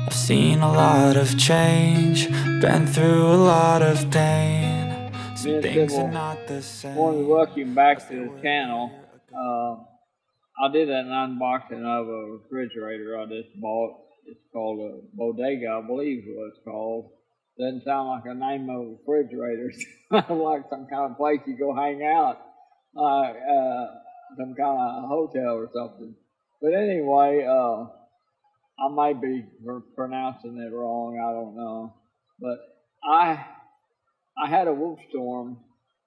I've seen a lot of change, been through a lot of pain. Some things are not the same. I want to welcome you back to the channel. I did an unboxing of a refrigerator I just bought. It's called a bodega, I believe is what it's called. Doesn't sound like a name of a refrigerator. Sounds like some kind of place you go hang out, like some kind of hotel or something. But anyway, I might be pronouncing it wrong. I don't know. But I had a Wolfstorm,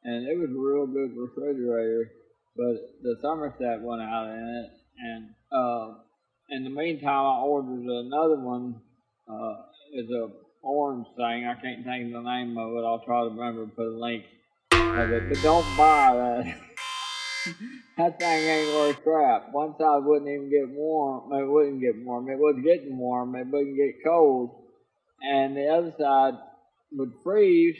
and it was a real good refrigerator, but the thermostat went out in it, and in the meantime, I ordered another one. It's a orange thing. I can't think of the name of it. I'll try to remember and put a link of it. But don't buy that. That thing ain't worth crap. One side wouldn't even get warm. It wouldn't get warm. It was getting warm. It wouldn't get cold. And the other side would freeze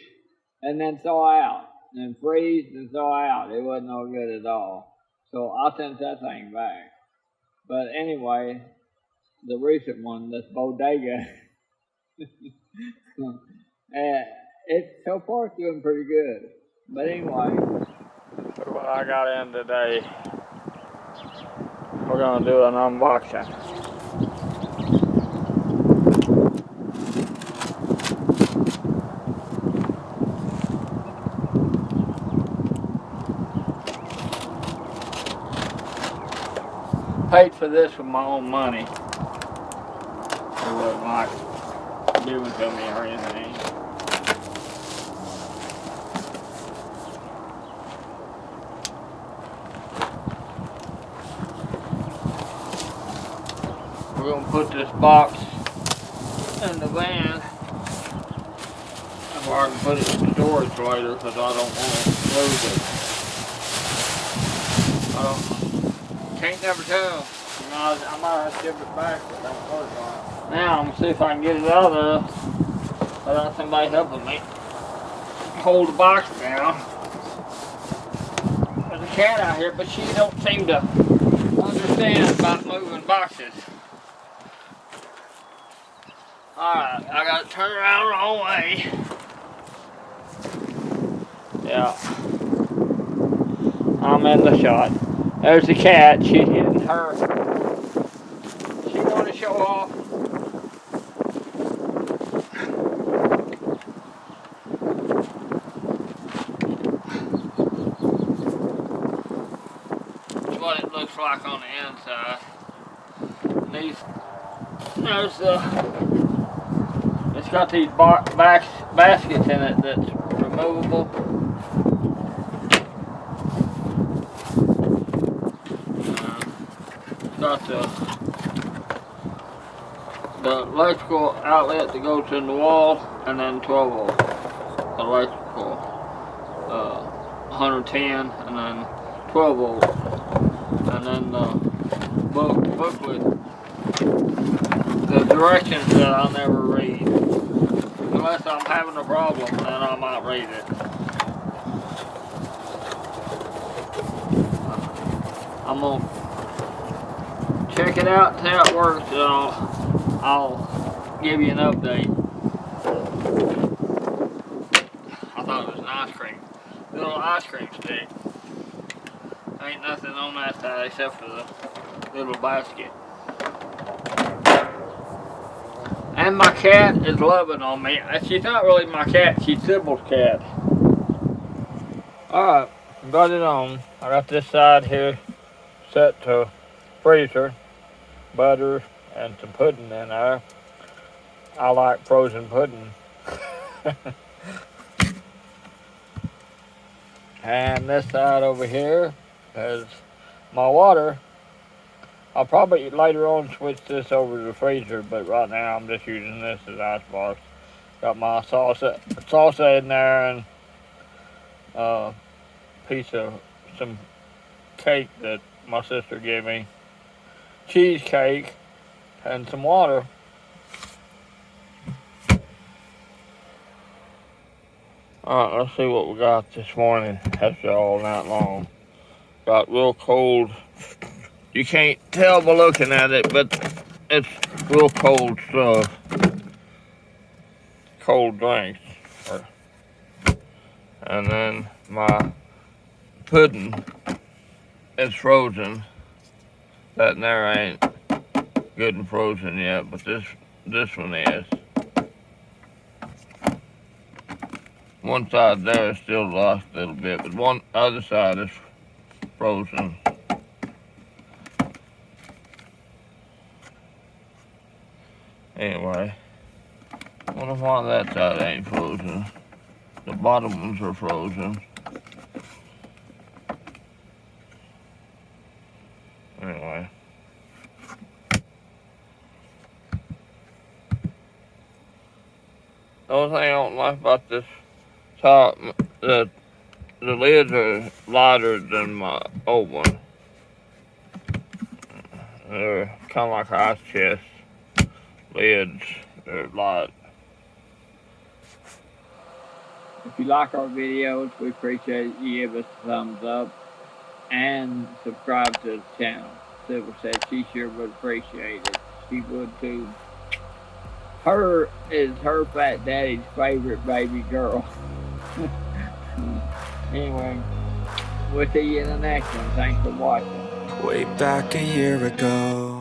and then thaw out. And freeze and thaw out. It wasn't no good at all. So I sent that thing back. But anyway, the recent one, this bodega, it's so far it's doing pretty good. But anyway, look what I got in today. We're gonna do an unboxing. Paid for this with my own money. It wasn't like given to me or anything. We're gonna put this box in the van. Or I can put it in storage later because I don't want to lose it. Can't never tell. You know, I might have to give it back if it don't work right. Now I'm gonna see if I can get it out of there without somebody helping me hold the box down. There's a cat out here, but she don't seem to understand about moving boxes. Alright, I gotta turn around the wrong way. Yeah. I'm in the shot. There's the cat. She's getting her. She want to show off. That's what it looks like on the inside. And it's got these baskets in it that's removable. Got the electrical outlet that goes in the wall, and then 12 volt electrical, 110, and then 12 volt, and then the booklet, the directions that I'll never read. Unless I'm having a problem, then I might read it. I'm gonna check it out, see how it works, and I'll give you an update. I thought it was an ice cream. Little ice cream stick. Ain't nothing on that side except for the little basket. And my cat is loving on me. She's not really my cat, she's Sybil's cat. Alright, got it on. I got this side here set to freezer, butter, and some pudding in there. I like frozen pudding. And this side over here has my water. I'll probably later on switch this over to the freezer, but right now I'm just using this as ice box. Got my salsa in there, and a piece of some cake that my sister gave me. Cheesecake and some water. Alright, let's see what we got this morning after all night long. Got real cold. You can't tell by looking at it, but it's real cold stuff, cold drinks. And then my pudding is frozen. That there ain't good and frozen yet, but this one is. One side there is still lost a little bit, but one other side is frozen. Anyway, wonder why that side ain't frozen. The bottom ones are frozen. Anyway. The only thing I don't like about this top, the lids are lighter than my old one. They're kind of like ice chest lids. They're light. If you like our videos, we appreciate you give us a thumbs up and subscribe to the channel. Sybil said she sure would appreciate it. She would too. Her is her fat daddy's favorite baby girl. Anyway, we'll see you in the next one. Thanks for watching. Way back a year ago,